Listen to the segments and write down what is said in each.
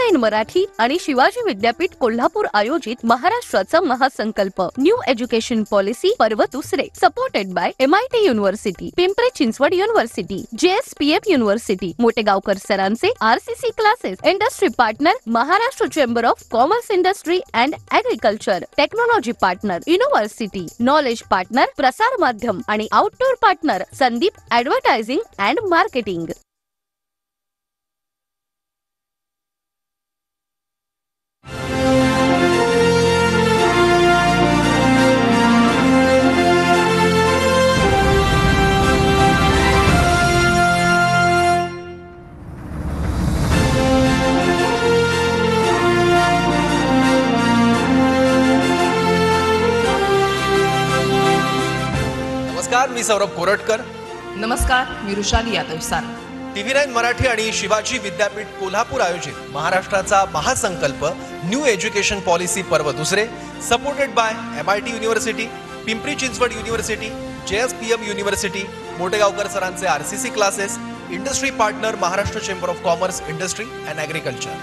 TV9 Marathi आणि शिवाजी विद्यापीठ कोल्हापूर आयोजित महाराष्ट्राचा महासंकल्प न्यू एज्युकेशन पॉलिसी पर्व दुसरे, supported by MIT university, Pimpri Chinchwad university, JSPM university, Motegaonkar सरांचे RCC classes, industry partner Maharashtra chamber of commerce industry and agriculture, technology partner university, knowledge partner प्रसार माध्यम आणि outdoor partner Sandeep advertising and marketing. नमस्कार, मी सौरभ कोरटकर। नमस्कार, मी रुशाली यादव सार। TV9 मराठी आणि शिवाजी विद्यापीठ कोल्हापूर आयोजित महाराष्ट्राचा महासंकल्प न्यू एज्युकेशन पॉलिसी पर्व दुसरे, supported by MIT university, Pimpri Chinchwad university, JSPM university, Motegaonkar सरांचे RCC classes, industry partner Maharashtra chamber of commerce industry and agriculture,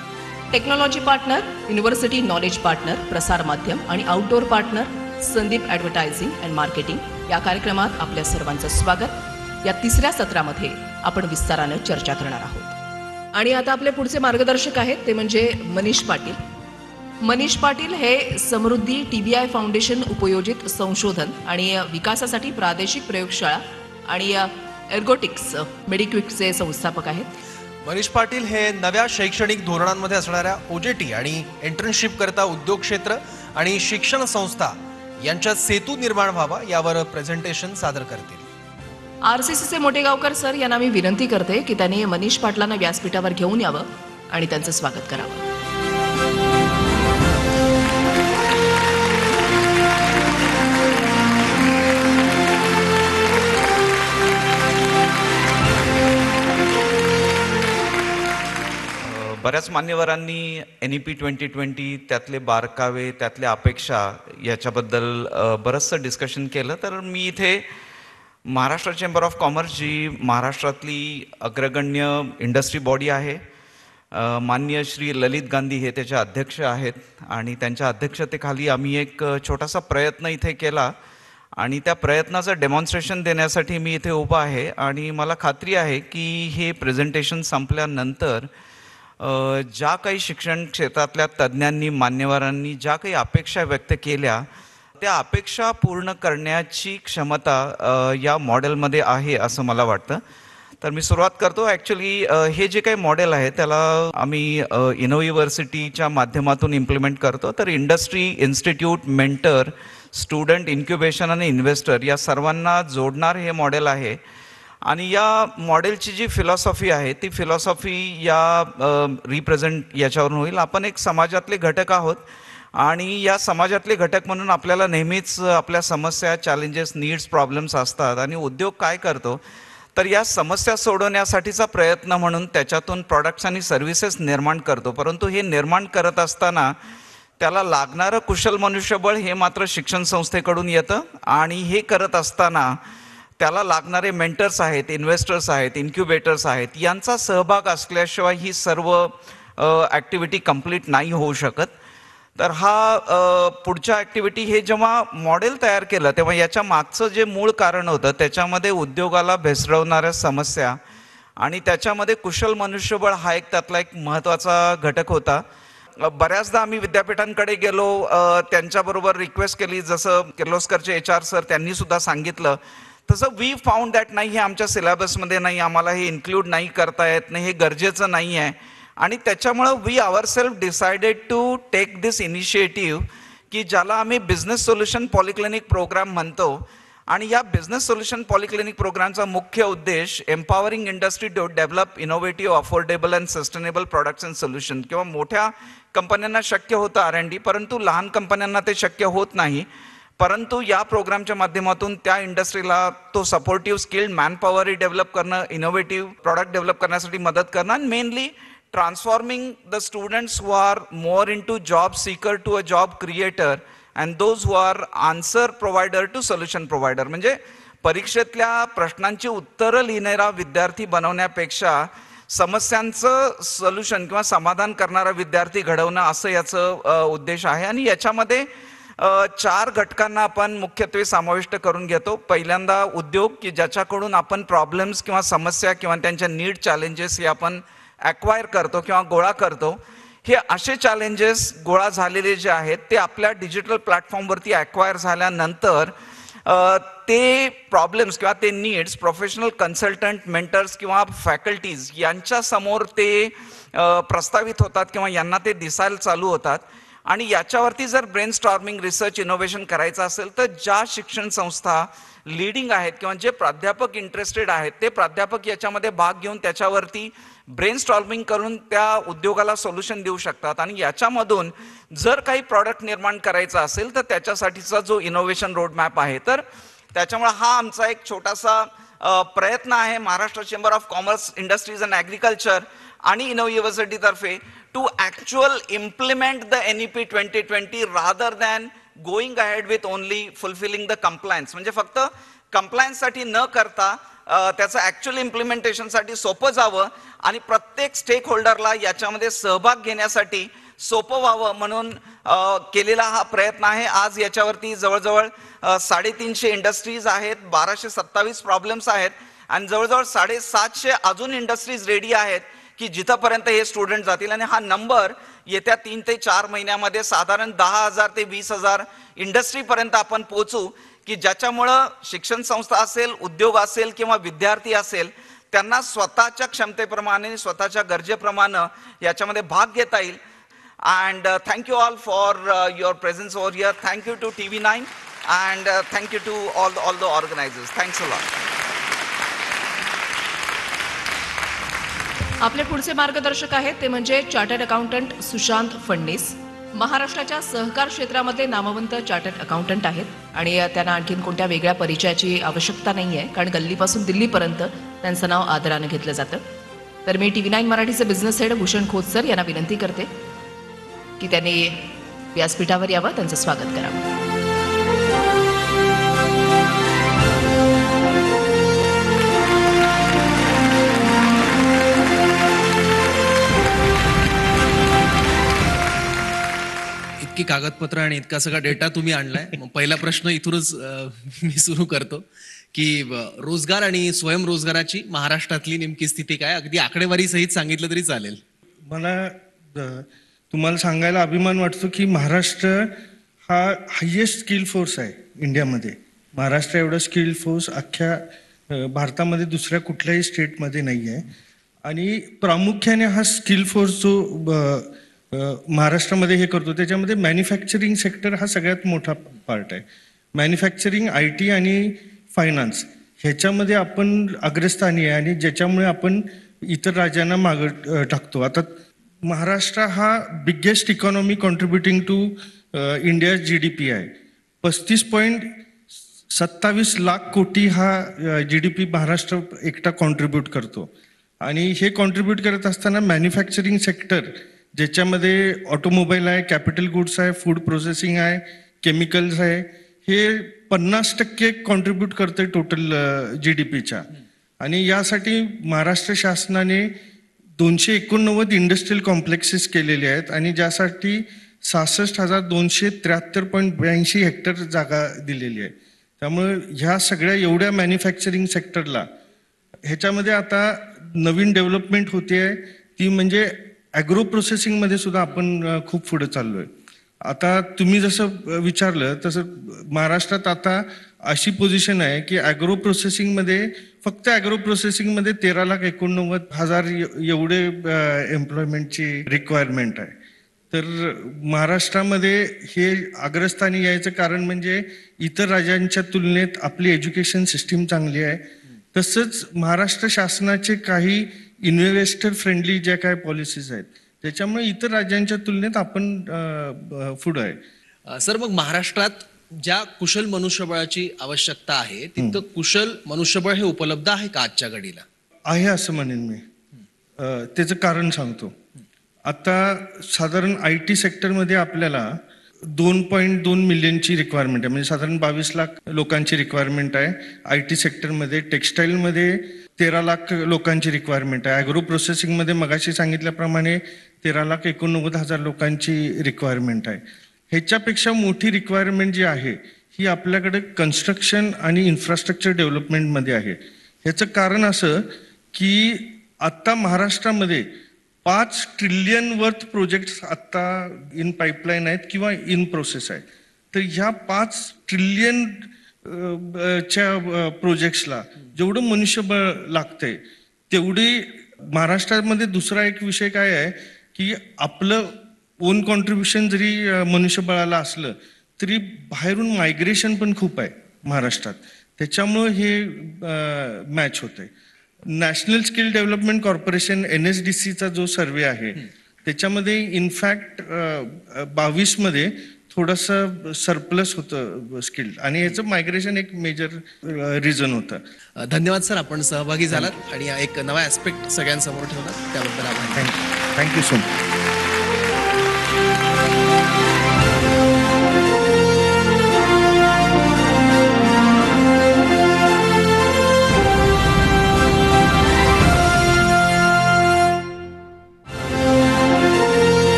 technology partner university, knowledge partner प्रसार माध्यम आणि outdoor partner Sandeep advertising and marketing या कार्यक्रमात आपल्या सर्वांचं स्वागत। या तिसऱ्या सत्रामध्ये आपण विस्ताराने चर्चा करणार आहोत आणि आता आपले पुढचे मार्गदर्शक आहेत ते म्हणजे मनीष पाटील। मनीष पाटील हे समृद्धी TBI फाउंडेशन उपयोजित संशोधन आणि विकासासाठी प्रादेशिक प्रयोगशाळा आणि एर्गोटिक्स मेडिक्विकचे संस्थापक आहेत। मनीष पाटील हे नव्या शैक्षणिक धोरणांमध्ये असणाऱ्या OJT आणि इंटर्नशिप करता उद्योग क्षेत्र आणि शिक्षण संस्था यांच्यात सेतू निर्माण व्हावा यावर प्रेझेंटेशन सादर करतील। RCCचे मोटेगावकर सर यांना मी विनंती करते की त्यांनी मनीष पाटलांना व्यासपीठावर घेऊन यावं आणि त्यांचं स्वागत करावं। बऱ्याच मान्यवरांनी NEP 2020 त्यातले बारकावे, त्यातल्या अपेक्षा याच्याबद्दल बरंचसं डिस्कशन केलं। तर मी इथे महाराष्ट्र चेंबर ऑफ कॉमर्स, जी महाराष्ट्रातली अग्रगण्य इंडस्ट्री बॉडी आहे, माननीय श्री ललित गांधी हे त्याचे अध्यक्ष आहेत आणि त्यांच्या अध्यक्षतेखाली आम्ही एक छोटासा प्रयत्न इथे केला आणि त्या प्रयत्नाचं डेमॉन्स्ट्रेशन देण्यासाठी मी इथे उभा आहे आणि मला खात्री आहे की हे प्रेझेंटेशन संपल्यानंतर ज्या काही शिक्षण क्षेत्रातल्या तज्ज्ञांनी, मान्यवरांनी ज्या काही अपेक्षा व्यक्त केल्या त्या अपेक्षा पूर्ण करण्याची क्षमता या मॉडेलमध्ये आहे असं मला वाटतं। तर मी सुरुवात करतो। ॲक्च्युली हे जे काही मॉडेल आहे त्याला आम्ही युनिव्हर्सिटीच्या माध्यमातून इम्प्लिमेंट करतो। तर industry, institute, mentor, student, incubation आणि इन्व्हेस्टर या सर्वांना जोडणार हे मॉडेल आहे आणि या मॉडेलची जी फिलॉसॉफी आहे ती फिलॉसॉफी या रिप्रेझेंट याच्यावरून होईल। आपण एक समाजातले घटक आहोत आणि या समाजातले घटक म्हणून आपल्याला नेहमीच आपल्या समस्या, चॅलेंजेस, नीड्स, प्रॉब्लेम्स असतात आणि उद्योग काय करतो तर या समस्या सोडवण्यासाठीचा प्रयत्न म्हणून त्याच्यातून प्रॉडक्ट्स आणि सर्व्हिसेस निर्माण करतो। परंतु हे निर्माण करत असताना त्याला लागणारं कुशल मनुष्यबळ हे मात्र शिक्षण संस्थेकडून येतं आणि हे करत असताना त्याला लागणारे मेंटर्स आहेत, इन्व्हेस्टर्स आहेत, इन्क्युबेटर्स आहेत, यांचा सहभाग असल्याशिवाय ही सर्व ॲक्टिव्हिटी कंप्लीट नाही होऊ शकत। तर हा पुढच्या ॲक्टिव्हिटी हे जेव्हा मॉडेल तयार केलं तेव्हा याच्या मागचं जे मूळ कारण होतं त्याच्यामध्ये उद्योगाला भेसरवणाऱ्या समस्या आणि त्याच्यामध्ये कुशल मनुष्यबळ हा एक त्यातला एक महत्त्वाचा घटक होता। बऱ्याचदा आम्ही विद्यापीठांकडे गेलो, त्यांच्याबरोबर रिक्वेस्ट केली, जसं किर्लोस्करचे HR सर त्यांनी सुद्धा सांगितलं तसं वी फाउंड दॅट नाही, हे आमच्या सिलेबसमध्ये नाही, आम्हाला हे इन्क्लूड नाही करता येत नाही, हे गरजेचं नाही आहे आणि त्याच्यामुळं we ourself decided to take this initiative की ज्याला आम्ही बिझनेस सोल्युशन पॉलिक्लिनिक प्रोग्राम म्हणतो आणि या बिझनेस सोल्युशन पॉलिक्लिनिक प्रोग्रामचा मुख्य उद्देश empowering industry to develop innovative, affordable and sustainable products and solution. किंवा मोठ्या कंपन्यांना शक्य होतं R&D, परंतु लहान कंपन्यांना ते शक्य होत नाही। परंतु या प्रोग्रामच्या माध्यमातून त्या इंडस्ट्रीला तो सपोर्टिव्ह स्किल्ड मॅनपॉवर डेव्हलप करणं, इनोव्हेटिव्ह प्रॉडक्ट डेव्हलप करण्यासाठी मदत करणं आणि mainly transforming the students who are more into job seeker to a job creator and those who are answer provider to solution provider. म्हणजे परीक्षेतल्या प्रश्नांची उत्तरं लिहिणारा विद्यार्थी बनवण्यापेक्षा समस्यांचं सोल्युशन किंवा समाधान करणारा विद्यार्थी घडवणं असं याचं उद्देश आहे. आणि याच्यामध्ये 4 घटकांना आपण मुख्यत्वे समाविष्ट करून घेतो. पहिल्यांदा उद्योग, की ज्याच्याकडून आपण प्रॉब्लेम्स किंवा समस्या किंवा त्यांच्या नीड चॅलेंजेस हे आपण ॲक्वायर करतो किंवा गोळा करतो. हे असे चॅलेंजेस गोळा झालेले जे आहेत ते आपल्या डिजिटल प्लॅटफॉर्मवरती ॲक्वायर झाल्यानंतर ते प्रॉब्लेम्स किंवा ते नीड्स प्रोफेशनल कन्सल्टंट, मेंटर्स किंवा फॅकल्टीज यांच्यासमोर ते प्रस्तावित होतात किंवा यांना ते दिसायला चालू होतात. आणि याच्यावरती जर ब्रेनस्टॉर्मिंग, रिसर्च, इनोव्हेशन करायचं असेल तर ज्या शिक्षण संस्था लीडिंग आहेत किंवा जे प्राध्यापक इंटरेस्टेड आहेत ते प्राध्यापक याच्यामध्ये भाग घेऊन त्याच्यावरती ब्रेनस्टॉर्मिंग करून त्या उद्योगाला सोल्युशन देऊ शकतात. आणि याच्यामधून जर काही प्रॉडक्ट निर्माण करायचा असेल तर त्याच्यासाठीचा जो इनोव्हेशन रोडमॅप आहे, तर त्याच्यामुळे हा आमचा एक छोटासा प्रयत्न आहे Maharashtra chamber of commerce, industries and agriculture आणि इनो युनिव्हर्सिटीतर्फे to actual implement the NEP 2020 rather than going ahead with only fulfilling the compliance. म्हणजे फक्त कंप्लायन्ससाठी न करता त्याचं ॲक्च्युअल इम्प्लिमेंटेशनसाठी सोपं जावं आणि प्रत्येक स्टेक होल्डरला याच्यामध्ये सहभाग घेण्यासाठी सोपं व्हावं म्हणून केलेला हा प्रयत्न आहे. आज याच्यावरती जवळजवळ 350 इंडस्ट्रीज आहेत, 1227 प्रॉब्लेम्स आहेत आणि जवळजवळ 750 अजून इंडस्ट्रीज रेडी आहेत की जिथंपर्यंत हे स्टुडंट जातील. आणि हा नंबर येत्या 3 ते 4 महिन्यामध्ये साधारण 10,000 ते 20,000 इंडस्ट्रीपर्यंत आपण पोहोचू, की ज्याच्यामुळं शिक्षण संस्था असेल, उद्योग असेल किंवा विद्यार्थी असेल त्यांना स्वतःच्या क्षमतेप्रमाणे, स्वतःच्या गरजेप्रमाणे याच्यामध्ये भाग घेता येईल. And thank you all for your presence over here. Thank you to TV9 and thank you to all the organisers. Thanks a lot. आपले पुढचे मार्गदर्शक आहेत ते म्हणजे चार्टर्ड अकाउंटंट सुशांत फडणीस. महाराष्ट्राच्या सहकार क्षेत्रामध्ये नामवंत चार्टर्ड अकाउंटंट आहेत आणि त्यांना आणखीन कोणत्या वेगळ्या परिचयाची आवश्यकता नाही आहे, कारण गल्लीपासून दिल्लीपर्यंत त्यांचं नाव आदरानं घेतलं जातं. तर मी TV9 मराठीचे बिझनेस हेड भूषण खोत यांना विनंती करते की त्यांनी व्यासपीठावर यावं, त्यांचं स्वागत करावं. इतकी कागदपत्र आणि इतका सगळा डेटा तुम्ही आणलाय. मग पहिला प्रश्न इथूनच मी सुरू करतो की रोजगार आणि स्वयंरोजगाराची महाराष्ट्रातली नेमकी स्थिती काय, अगदी आकडेवारी सहित सांगितलं तरी चालेल. मला तुम्हाला सांगायला अभिमान वाटतो की महाराष्ट्र हा हायेस्ट स्किल फोर्स आहे इंडियामध्ये. महाराष्ट्र एवढा स्किल फोर्स अख्ख्या भारतामध्ये दुसऱ्या कुठल्याही स्टेटमध्ये नाही आहे. आणि प्रामुख्याने हा स्किल फोर्स जो महाराष्ट्रामध्ये हे करतो त्याच्यामध्ये मॅन्युफॅक्चरिंग सेक्टर हा सगळ्यात मोठा पार्ट आहे. मॅन्युफॅक्चरिंग, IT आणि फायनान्स ह्याच्यामध्ये आपण अग्रस्थानी आहे आणि ज्याच्यामुळे आपण इतर राज्यांना मागं टाकतो. आता महाराष्ट्र हा biggest economy contributing to India GDP आहे. 35.27 लाख कोटी हा GDP महाराष्ट्र एकटा कॉन्ट्रीब्यूट करतो. आणि हे कॉन्ट्रीब्यूट करत असताना मॅन्युफॅक्चरिंग सेक्टर ज्याच्यामध्ये ऑटोमोबाईल आहे, कॅपिटल गुड्स आहे, फूड प्रोसेसिंग आहे, केमिकल्स आहे, हे 50% कॉन्ट्रीब्यूट करते टोटल GDPच्या. आणि यासाठी महाराष्ट्र शासनाने 289 इंडस्ट्रियल कॉम्प्लेक्सेस केलेले आहेत आणि ज्यासाठी 66,273.82 हेक्टर जागा दिलेली आहे. त्यामुळे ह्या सगळ्या एवढ्या मॅन्युफॅक्चरिंग सेक्टरला ह्याच्यामध्ये आता नवीन डेव्हलपमेंट होते आहे ती म्हणजे ॲग्रो प्रोसेसिंगमध्ये सुद्धा आपण खूप पुढे चाललो आहे. आता तुम्ही जसं विचारलं तसं महाराष्ट्रात आता अशी पोझिशन आहे की ॲग्रो प्रोसेसिंगमध्ये फक्त ॲग्रो प्रोसेसिंगमध्ये 13,89,000 एवढे एम्प्लॉयमेंटची रिक्वायरमेंट आहे. तर महाराष्ट्रामध्ये हे अग्रस्थानी यायचं कारण म्हणजे इतर राज्यांच्या तुलनेत आपली एज्युकेशन सिस्टीम चांगली आहे. तसंच महाराष्ट्र शासनाचे काही इन्व्हेस्टर फ्रेंडली ज्या काय पॉलिसीज आहेत त्याच्यामुळे इतर राज्यांच्या तुलनेत आपण पुढं आहे. सर, मग महाराष्ट्रात ज्या कुशल मनुष्यबळाची आवश्यकता आहे तिथं कुशल मनुष्यबळ हे उपलब्ध आहे का आजच्या घडीला? आहे असं म्हणेन मी. त्याचं कारण सांगतो. आता साधारण IT सेक्टरमध्ये आपल्याला 2.2 मिलियनची रिक्वायरमेंट आहे, म्हणजे साधारण 22 लाख लोकांची रिक्वायरमेंट आहे. IT सेक्टरमध्ये, टेक्स्टाईलमध्ये 13 लाख लोकांची रिक्वायरमेंट आहे. ॲग्रो प्रोसेसिंगमध्ये मगाशी सांगितल्याप्रमाणे 13,89,000 लोकांची रिक्वायरमेंट आहे. ह्याच्यापेक्षा मोठी रिक्वायरमेंट जी आहे ही आपल्याकडे कन्स्ट्रक्शन आणि इन्फ्रास्ट्रक्चर डेव्हलपमेंटमध्ये आहे. ह्याचं कारण असं की आत्ता महाराष्ट्रामध्ये 5 ट्रिलियन वर्थ प्रोजेक्ट्स आत्ता इन पाईपलाईन आहेत किंवा इन प्रोसेस आहेत. तर ह्या 5 ट्रिलियन च्या प्रोजेक्ट्सला जेवढं मनुष्यबळ लागतंय तेवढी महाराष्ट्रामध्ये दुसरा एक विषय काय आहे की आपलं ओन कॉन्ट्रीब्युशन जरी मनुष्यबळाला असलं तरी बाहेरून मायग्रेशन पण खूप आहे महाराष्ट्रात. त्याच्यामुळं हे मॅच होतंय. नॅशनल स्किल डेव्हलपमेंट कॉर्पोरेशन NSDCचा जो सर्वे आहे त्याच्यामध्ये इनफॅक्ट 22 मध्ये थोडंसं सरप्लस होतं स्किल, आणि याचं मायग्रेशन एक मेजर रिझन होतं. धन्यवाद सर, आपण सहभागी झालात आणि एक नवा ॲस्पेक्ट सगळ्यांसमोर ठेवला त्याबद्दल आभार. Thank you so much.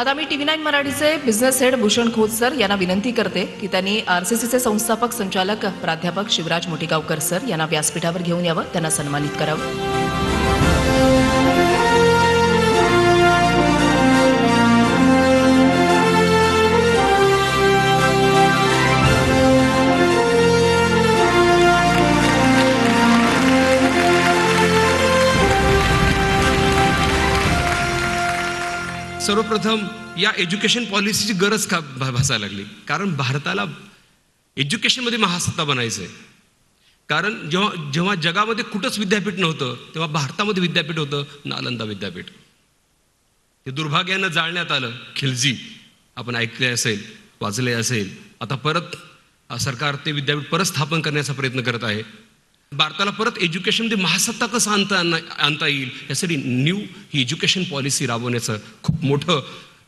आता मी TV9 मराठीचे business head Bhushan Khot sir यांना विनंती करते की त्यांनी RCCचे संस्थापक संचालक प्राध्यापक शिवराज मोठीगावकर सर यांना व्यासपीठावर घेऊन यावं, त्यांना सन्मानित करावं. सर्वप्रथम या एज्युकेशन पॉलिसीची गरज का भासायला लागली, कारण भारताला एज्युकेशनमध्ये महासत्ता बनायचं आहे. कारण जेव्हा जगामध्ये कुठंच विद्यापीठ नव्हतं तेव्हा भारतामध्ये विद्यापीठ होतं, नालंदा विद्यापीठ. ते दुर्भाग्यानं जाळण्यात आलं. खिलजी आपण ऐकले असेल, वाचले असेल. आता परत सरकार ते विद्यापीठ परत स्थापन करण्याचा प्रयत्न करत आहे. भारताला परत एज्युकेशनमध्ये महासत्ता कसं आणता येईल यासाठी ही एज्युकेशन पॉलिसी राबवण्याचं खूप मोठं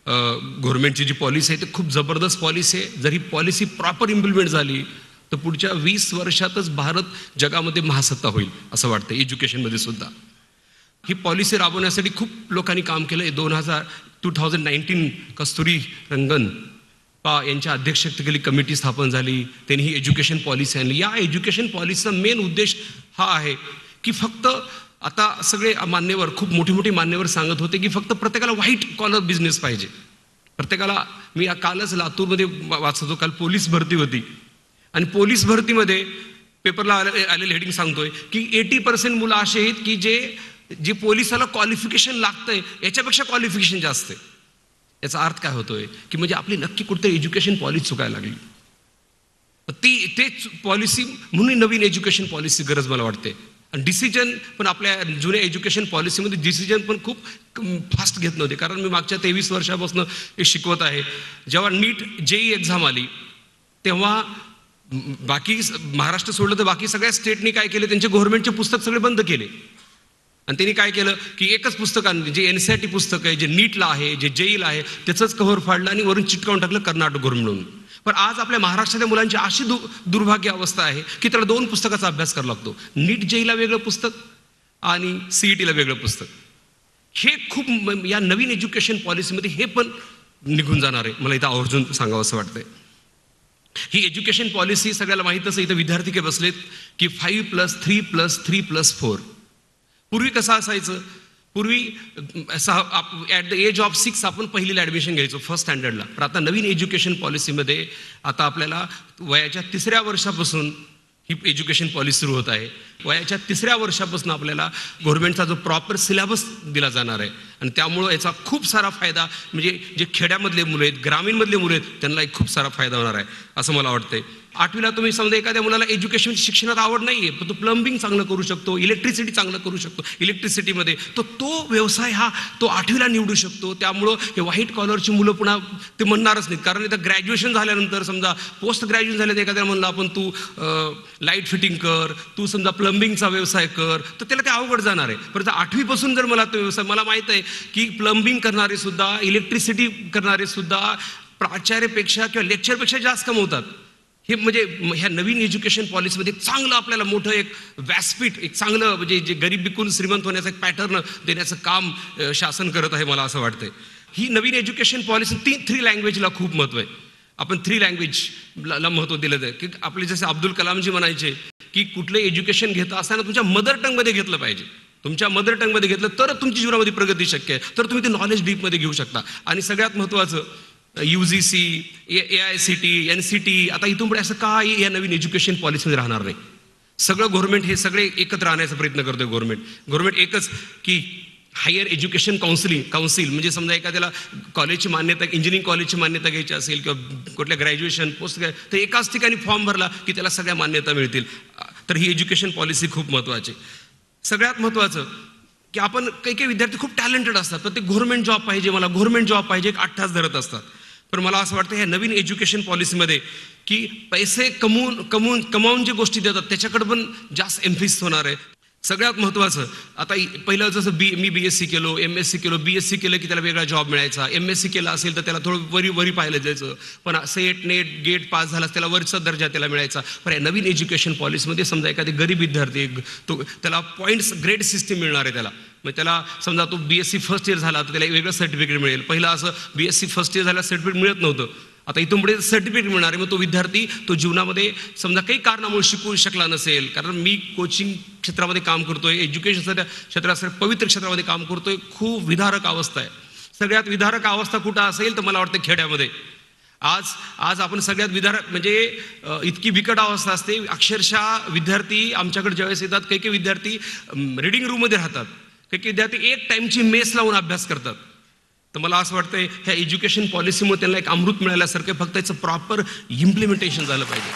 गव्हर्नमेंटची जी पॉलिसी आहे ती खूप जबरदस्त पॉलिसी आहे. जर ही पॉलिसी प्रॉपर इम्प्लिमेंट झाली तर पुढच्या 20 वर्षातच भारत जगामध्ये महासत्ता होईल असं वाटतं एज्युकेशनमध्ये सुद्धा. ही पॉलिसी राबवण्यासाठी खूप लोकांनी काम केलं. 2019 कस्तुरी रंगन यांच्या अध्यक्षतेखाली कमिटी स्थापन झाली. त्यांनी ही एज्युकेशन पॉलिसी आणली. या एज्युकेशन पॉलिसीचा मेन उद्देश हा आहे की फक्त आता सगळे मान्यवर, खूप मोठे मोठे मान्यवर सांगत होते की फक्त प्रत्येकाला व्हाईट कॉलर बिझनेस पाहिजे. प्रत्येकाला, मी कालच लातूरमध्ये वाचत होतो, काल पोलीस भरती होती आणि पोलीस भरतीमध्ये पेपरला आलेलं हेडिंग सांगतोय की 80% मुलं असे आहेत की जे पोलिसाला क्वालिफिकेशन लागतंय याच्यापेक्षा क्वालिफिकेशन जास्त आहे. याचा अर्थ काय होतोय की म्हणजे आपली नक्की कुठेतरी एज्युकेशन पॉलिसी चुकायला लागली. ते पॉलिसी म्हणून नवीन एज्युकेशन पॉलिसी गरज मला वाटते. आणि डिसिजन पण आपल्या जुन्या एज्युकेशन पॉलिसीमध्ये डिसिजन पण खूप फास्ट घेत नव्हते. कारण मी मागच्या 23 वर्षापासून हे शिकवत आहे. जेव्हा नीट JEE एक्झाम आली तेव्हा बाकी महाराष्ट्र सोडलं तर बाकी सगळ्या स्टेटनी काय केले, त्यांचे गव्हर्नमेंटचे पुस्तक सगळे बंद केले आणि त्यांनी काय केलं की एकच पुस्तक आणलं, जे NCERT पुस्तक आहे, जे नीटला आहे, जे JEEला आहे, त्याचंच कव्हर फाडलं आणि वरून चिटकावून टाकलं कर्नाटक गव्हर्नमेंट म्हणून. पण आज आपल्या महाराष्ट्रातल्या मुलांची अशी दुर्भाग्य अवस्था आहे की त्याला 2 पुस्तकाचा अभ्यास करावा लागतो. नीट JEEला वेगळं पुस्तक आणि CETला वेगळं पुस्तक. हे खूप या नवीन एज्युकेशन पॉलिसीमध्ये हे पण निघून जाणार आहे. मला इथं आवर्जून सांगावं असं वाटतंय. ही एज्युकेशन पॉलिसी सगळ्याला माहीतच आहे. इथं विद्यार्थी काय बसलेत की 5+3+3+4. पूर्वी कसं असायचं, पूर्वी ॲट द एज ऑफ 6 आपण पहिलीला ॲडमिशन घ्यायचो फर्स्ट स्टँडर्डला. पण आता नवीन एज्युकेशन पॉलिसीमध्ये आता आपल्याला वयाच्या 3ऱ्या वर्षापासून ही एज्युकेशन पॉलिसी सुरू होत आहे. वयाच्या 3ऱ्या वर्षापासून आपल्याला गव्हर्नमेंटचा जो प्रॉपर सिलेबस दिला जाणार आहे आणि त्यामुळं याचा खूप सारा फायदा, म्हणजे जे खेड्यामधले मुलं आहेत, ग्रामीणमधले मुलं आहेत, त्यांना एक खूप सारा फायदा होणार आहे असं मला वाटतंय. 8वीला तुम्ही समजा एखाद्या मुलाला एज्युकेशन शिक्षणात आवड नाहीये, पण तो प्लंबिंग चांगलं करू शकतो, इलेक्ट्रिसिटी चांगलं करू शकतो, इलेक्ट्रिसिटीमध्ये तो व्यवसाय हा तो 8वीला निवडू शकतो. त्यामुळं हे व्हाईट कॉलरची मुलं पुन्हा ते म्हणणारच नाहीत. कारण इथं ग्रॅज्युएशन झाल्यानंतर समजा पोस्ट ग्रॅज्युएशन झाल्यानंतर एखाद्या म्हणलं आपण तू लाईट फिटिंग कर, तू समजा प्लंबिंगचा व्यवसाय कर, तर त्याला ते अवघड जाणार आहे. परंतु 8वीपासून जर मला तो व्यवसाय, मला माहित आहे की प्लंबिंग करणारे सुद्धा, इलेक्ट्रिसिटी करणारे सुद्धा प्राचार्यपेक्षा किंवा लेक्चरपेक्षा जास्त कमवतात. हे म्हणजे ह्या नवीन एज्युकेशन पॉलिसीमध्ये चांगलं आपल्याला मोठं एक व्यासपीठ, एक चांगलं म्हणजे जे गरीब बिकून श्रीमंत होण्याचं एक पॅटर्न देण्याचं काम शासन करत आहे, मला असं वाटतंय. ही नवीन एज्युकेशन पॉलिसी 3 लँग्वेजला खूप महत्त्व आहे. आपण 3 लँग्वेजला महत्त्व दिलं आहे की आपले जसे अब्दुल कलामजी म्हणायचे की कुठलं एज्युकेशन घेता असताना तुमच्या मदर टंगमध्ये घेतलं पाहिजे. तुमच्या मदर टंगमध्ये घेतलं तर तुमच्या जीवनामध्ये प्रगती शक्य आहे, तर तुम्ही ते नॉलेज डीपमध्ये घेऊ शकता. आणि सगळ्यात महत्त्वाचं UGC, AICT, NCT, आता इथून पुढे असं काय या नवीन एज्युकेशन पॉलिसीमध्ये राहणार नाही. सगळं गव्हर्नमेंट हे सगळे एकत्र आणण्याचा प्रयत्न करतोय. गव्हर्नमेंट एकच की हायर एज्युकेशन काउन्सिल म्हणजे समजा एखाद्याला कॉलेजची मान्यता, इंजिनिअरिंग कॉलेजची मान्यता घ्यायची असेल किंवा कुठल्या ग्रॅज्युएशन पोस्ट, तर एकाच ठिकाणी फॉर्म भरला की त्याला सगळ्या मान्यता मिळतील. तर ही एज्युकेशन पॉलिसी खूप महत्त्वाची. सगळ्यात महत्त्वाचं की आपण काही विद्यार्थी खूप टॅलेंटेड असतात, पण ते गव्हर्नमेंट जॉब पाहिजे, मला गव्हर्नमेंट जॉब पाहिजे, 8 तास धरत असतात. पण मला असं वाटतं ह्या नवीन एज्युकेशन पॉलिसीमध्ये की पैसे कमावून जे गोष्टी देतात त्याच्याकडे पण जास्त एम्फेसिस होणार आहे. सगळ्यात महत्त्वाचं आता पहिलं जसं मी BSc केलो, MSc केलो, BSc केलं की त्याला वेगळा जॉब मिळायचा, MSc केला असेल तर त्याला थोडं वरी पाहिलं जायचं, पण सेट नेट गेट पास झालास त्याला वरचा दर्जा त्याला मिळायचा. पण या नवीन एज्युकेशन पॉलिसीमध्ये समजा एखादी गरीब विद्यार्थी त्याला पॉईंट्स ग्रेड सिस्टीम मिळणार आहे. त्याला मग त्याला समजा तो BSc फर्स्ट इयर झाला तर त्याला वेगळं सर्टिफिकेट मिळेल. पहिलं असं BSc फर्स्ट इयर झाला सर्टिफिकेट मिळत नव्हतं, आता इथून पुढे सर्टिफिकेट मिळणार आहे. मग तो विद्यार्थी तो जीवनामध्ये समजा काही कारणामुळे शिकू शकला नसेल, कारण मी कोचिंग क्षेत्रामध्ये काम करतोय, एज्युकेशन क्षेत्रात पवित्र क्षेत्रामध्ये काम करतोय, खूप विदारक अवस्था आहे. सगळ्यात विदारक अवस्था कुठं असेल तर मला वाटतं खेड्यामध्ये. आज आपण सगळ्यात विदारक म्हणजे इतकी बिकट अवस्था असते, अक्षरशः विद्यार्थी आमच्याकडे ज्यावेळेस येतात, काही विद्यार्थी रिडिंग रूममध्ये राहतात, काही विद्यार्थी एक टाइमची मेस लावून अभ्यास करतात. तर मला असं वाटतंय ह्या एज्युकेशन पॉलिसीमुळे त्यांना एक अमृत मिळाल्यासारखं, फक्त याचं प्रॉपर इम्प्लिमेंटेशन झालं पाहिजे.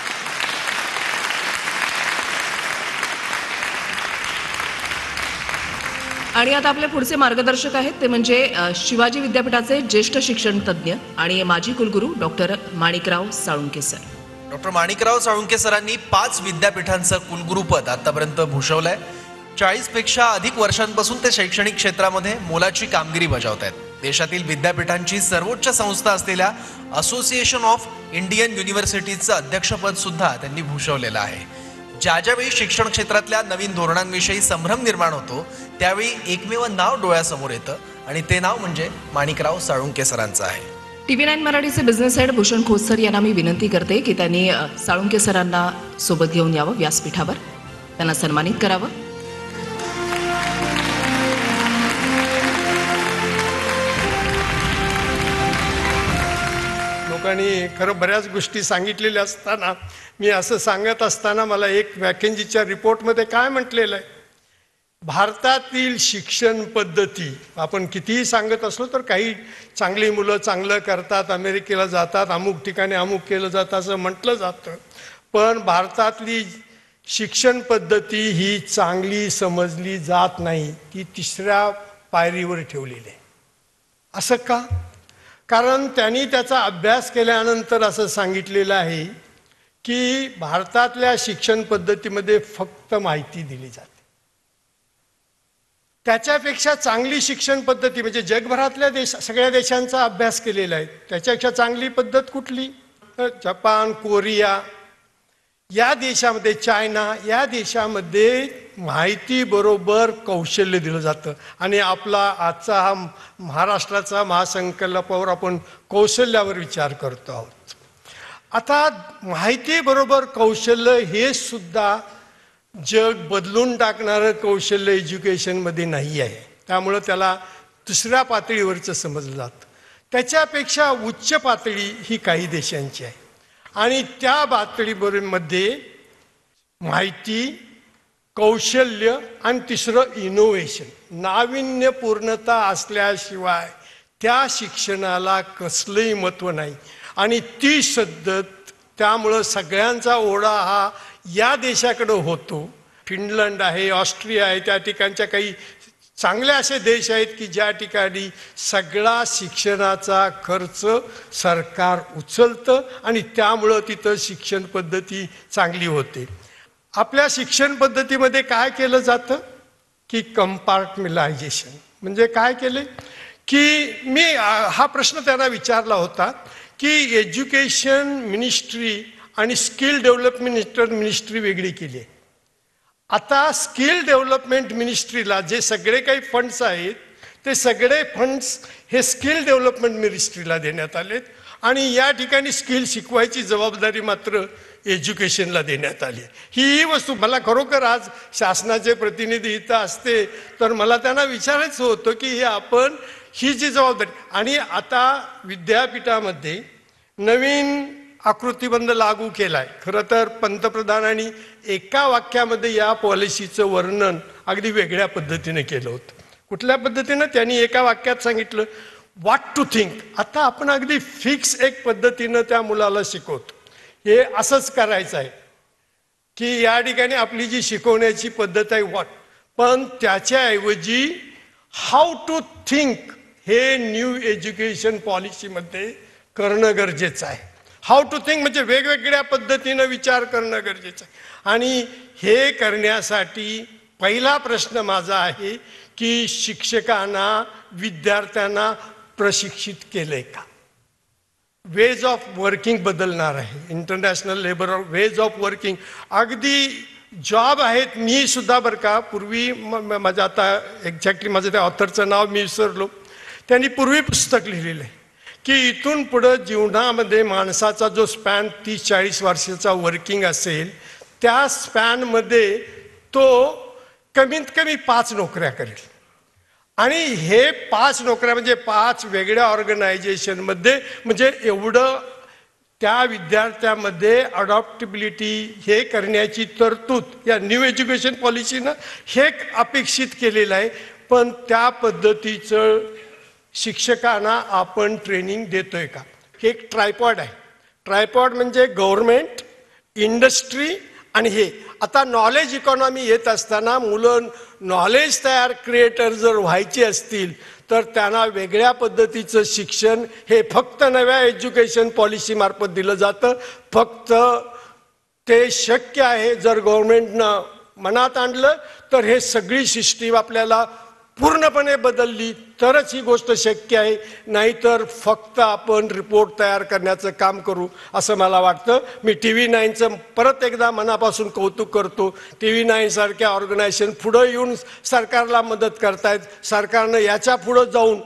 आणि आता आपले पुढचे मार्गदर्शक आहेत ते म्हणजे शिवाजी विद्यापीठाचे ज्येष्ठ शिक्षण तज्ज्ञ आणि माजी कुलगुरू doctor Manikrao Salunkhe sir. Doctor Manikrao Salunkhe सरांनी 5 विद्यापीठांचं कुलगुरूपद आतापर्यंत भूषवलंय. 40 पेक्षा अधिक वर्षांपासून ते शैक्षणिक क्षेत्रामध्ये मोलाची कामगिरी बजावत आहेत. देशातील विद्यापीठांची सर्वोच्च संस्था असलेल्या असोसिएशन ऑफ इंडियन युनिव्हर्सिटीजचं अध्यक्षपद सुद्धा त्यांनी भूषवलेलं आहे. ज्यावेळी शिक्षण क्षेत्रातल्या नवीन धोरणांविषयी संभ्रम निर्माण होतो त्यावेळी एकमेव नाव डोळ्यासमोर येतं आणि ते नाव म्हणजे माणिकराव साळुंखे सरांचं आहे. TV9 मराठीचे business head Bhushan Khot sir यांना मी विनंती करते की त्यांनी साळुंखे सरांना सोबत घेऊन यावं व्यासपीठावर, त्यांना सन्मानित करावं. लोकांनी खरं बऱ्याच गोष्टी सांगितलेल्या असताना मी असं सांगत असताना मला एक मॅकेन्झीच्या रिपोर्टमध्ये काय म्हटलेलं आहे, भारतातील शिक्षण पद्धती आपण कितीही सांगत असलो तर काही चांगली मुलं चांगलं करतात, अमेरिकेला जातात, अमुक ठिकाणी अमुक केलं जातं असं म्हटलं जातं, पण भारतातली शिक्षण पद्धती ही चांगली समजली जात नाही, ती 3ऱ्या पायरीवर ठेवलेली आहे. असं का? कारण त्यांनी त्याचा अभ्यास केल्यानंतर असं सांगितलेलं आहे की भारतातल्या शिक्षण पद्धतीमध्ये फक्त माहिती दिली जाते. त्याच्यापेक्षा चांगली शिक्षण पद्धती म्हणजे जगभरातल्या सगळ्या देशांचा अभ्यास केलेला आहे, त्याच्यापेक्षा चांगली पद्धत कुठली? जपान, कोरिया या देशामध्ये, चायना या देशामध्ये माहिती बरोबर कौशल्य दिलं जातं. आणि आपला आजचा हा महाराष्ट्राचा महासंकल्पावर आपण कौशल्यावर विचार करतो आहोत. आता माहिती बरोबर कौशल्य हे सुद्धा जग बदलून टाकणारं कौशल्य एज्युकेशनमध्ये नाही आहे, त्यामुळं त्याला 3ऱ्या पातळीवरचं समजलं जातं. त्याच्यापेक्षा उच्च पातळी ही काही देशांची आहे आणि त्या पातळीमध्ये माहिती, कौशल्य आणि 3रं इनोव्हेशन, नाविन्यपूर्णता असल्याशिवाय त्या शिक्षणाला कसलंही महत्त्व नाही. आणि ती पद्धत त्यामुळं सगळ्यांचा ओढा हा या देशाकडे होतो. फिनलंड आहे, ऑस्ट्रिया आहे, त्या ठिकाणच्या काही चांगले असे देश आहेत की ज्या ठिकाणी सगळा शिक्षणाचा खर्च सरकार उचलतं आणि त्यामुळं तिथं शिक्षण पद्धती चांगली होते. आपल्या शिक्षण पद्धतीमध्ये काय केलं जातं की कंपार्टमेंटलायझेशन. म्हणजे काय केले की मी हा प्रश्न त्यांना विचारला होता की एज्युकेशन मिनिस्ट्री आणि स्किल डेव्हलपमेंट मिनिस्ट्री वेगळी केली आहे. आता स्किल डेव्हलपमेंट मिनिस्ट्रीला जे सगळे काही फंड्स आहेत ते सगळे फंड्स हे स्किल डेव्हलपमेंट मिनिस्ट्रीला देण्यात आलेत आणि या ठिकाणी स्किल शिकवायची जबाबदारी मात्र एज्युकेशनला देण्यात आली. ही वस्तू मला खरोखर आज शासनाचे प्रतिनिधी इथं असते तर मला त्यांना विचारायचं होतं की हे आपण ही जी जबाबदारी. आणि आता विद्यापीठामध्ये नवीन आकृतीबंध लागू केलाय. खरं तर पंतप्रधानांनी एका वाक्यामध्ये या पॉलिसीचं वर्णन अगदी वेगळ्या पद्धतीने केलं होतं. कुठल्या पद्धतीनं? त्यांनी एका वाक्यात सांगितलं व्हॉट टू थिंक. आता आपण अगदी फिक्स एक पद्धतीनं त्या मुलाला शिकवतो. हे असंच करायचं आहे की या ठिकाणी आपली जी शिकवण्याची पद्धत आहे व्हॉट, पण त्याच्याऐवजी हाऊ टू थिंक हे न्यू एज्युकेशन पॉलिसीमध्ये करणं गरजेचं आहे. हाऊ टू थिंक म्हणजे वेगवेगळ्या पद्धतीनं विचार करणं गरजेचं आहे. आणि हे करण्यासाठी पहिला प्रश्न माझा आहे की शिक्षकांना विद्यार्थ्यांना प्रशिक्षित केलंय का? वेज ऑफ वर्किंग बदलणार आहे. International labour ways of working अगदी जॉब आहेत. मी सुद्धा बरं का पूर्वी माझं आता एक्झॅक्टली माझं त्या ऑथरचं नाव मी विसरलो. त्यांनी पूर्वी पुस्तक लिहिलेलं आहे की इथून पुढं जीवनामध्ये माणसाचा जो स्पॅन 30-40 वर्षाचा वर्किंग असेल त्या स्पॅनमध्ये तो कमीत कमी 5 नोकऱ्या करेल. आणि हे 5 नोकऱ्या म्हणजे 5 वेगळ्या ऑर्गनायझेशनमध्ये, म्हणजे एवढं त्या विद्यार्थ्यामध्ये अडॉप्टेबिलिटी हे करण्याची तरतूद या न्यू एज्युकेशन पॉलिसीनं हे अपेक्षित केलेलं आहे. पण त्या पद्धतीचं शिक्षकांना आपण ट्रेनिंग देतोय का? हे एक ट्रायपॉड आहे. ट्रायपॉड म्हणजे गव्हर्नमेंट, इंडस्ट्री आणि हे. आता नॉलेज इकॉनॉमी येत असताना मुलं नॉलेज क्रिएटर जर व्हायचे असतील तर त्यांना वेगळ्या पद्धतीचं शिक्षण हे फक्त नव्या एज्युकेशन पॉलिसीमार्फत दिलं जातं. फक्त ते शक्य आहे जर गव्हर्नमेंटनं मनात आणलं तर हे सगळी सिस्टीम आपल्याला पूर्णपणे बदलली तरच ही गोष्ट शक्य आहे. नाहीतर फक्त आपण रिपोर्ट तयार करण्याचं काम करू असं मला वाटतं. मी TV9चं परत एकदा मनापासून कौतुक करतो. TV9 सारख्या ऑर्गनायझेशन पुढं येऊन सरकारला मदत करतायत. सरकारनं याच्या पुढं जाऊन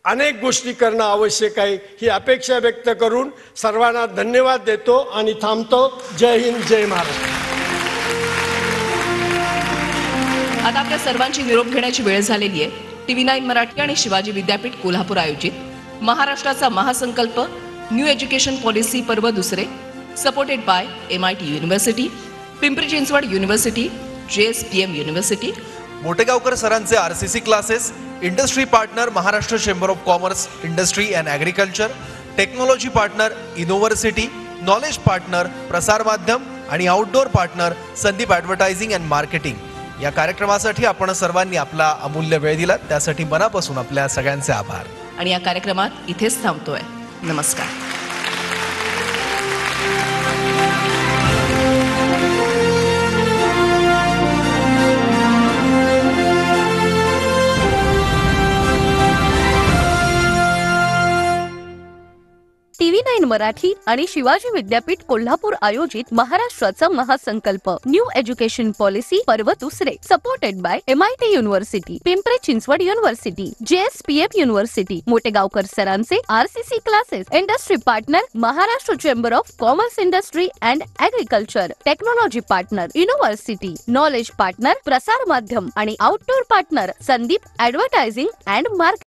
अनेक गोष्टी करणं आवश्यक आहे ही अपेक्षा व्यक्त करून सर्वांना धन्यवाद देतो आणि थांबतो. जय हिंद, जय महाराष्ट्र. आता आपल्या सर्वांची निरोप घेण्याची वेळ झालेली आहे. TV9 मराठी आणि शिवाजी विद्यापीठ कोल्हापूर आयोजित महाराष्ट्राचा महासंकल्प न्यू एज्युकेशन पॉलिसी पर्व दुसरे, supported by MIT university, Pimpri Chinchwad university, JSPM university, Motegaonkar सरांचे RCC classes, industry partner Maharashtra chamber of commerce, industry and agriculture, technology partner university, knowledge partner प्रसार माध्यम आणि outdoor partner Sandeep advertising and marketing. या कार्यक्रमासाठी आपण सर्वांनी आपला अमूल्य वेळ दिला त्यासाठी मनापासून आपल्या सगळ्यांचे आभार. आणि या कार्यक्रमात इथेच थांबतोय. नमस्कार. TV9 मराठी आणि शिवाजी विद्यापीठ कोल्हापूर आयोजित महाराष्ट्राचा महासंकल्प न्यू एज्युकेशन पॉलिसी पर्व दुसरे, supported by MIT university, Pimpri Chinchwad university, JSPM university, Motegaonkar सरांचे RCC classes, industry partner Maharashtra chamber of commerce, industry and agriculture, technology partner university, knowledge partner प्रसार माध्यम आणि outdoor partner Sandeep advertising and marketing.